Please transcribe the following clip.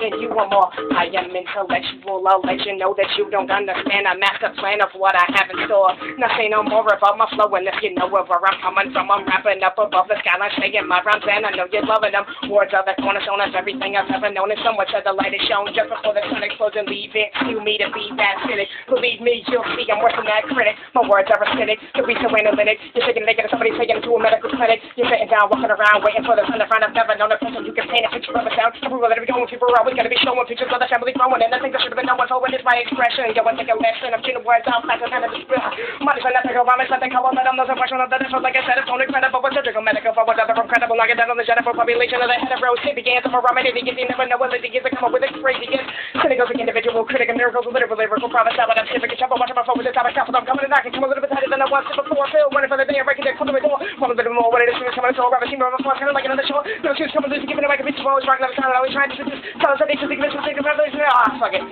thinking you are more. I am intellectual, I'll let you know that you don't understand a master plan of what I have in store. Nothing no more about my flow, and if you know where I'm coming from, I'm rapping up above the skyline, saying my rhymes, and I know you're loving them. Words are the cornerstone of everything I've ever known, and so much of the light is shown just before the sun explodes and leave it to me to be that cynic. Believe me, you'll see I'm worse than that critic. My words are acidic, to be so analytic. You're taking naked of somebody taking it to a medical clinic. You're sitting down, walking around, waiting for the sun to find. I've never known a person who can paint a picture of a sound. Everywhere that we go, people are always going to be showing pictures of the family growing, and I think there should have been no one forward is my expression. Go and take a lesson. I'm tuning words out, fast and kind of might as well not take a rhyme, let them come on, let them know some question of the difference. Like I said, it's only credible, but surgical medical for whatever incredible. Knock it down on the general population of the head of rose. It begins from a rhyme, and you never know whether they get to come up with a crazy gift. Cynical, individual, critic, and miracles, literal, lyrical, promise, out, but I'm civic, and trouble, watching my phone with the topic, I'm coming and knocking, come a little bit tighter than I was before. Feel running for the day, I'm breaking their coming door. One a bit more, when it is coming to a rubber team, of a force, kind of like another show. No excuse coming to giving it like a bitch, always rocking, always trying to just tell us that they should think this was taking revelation. Ah, fuck it.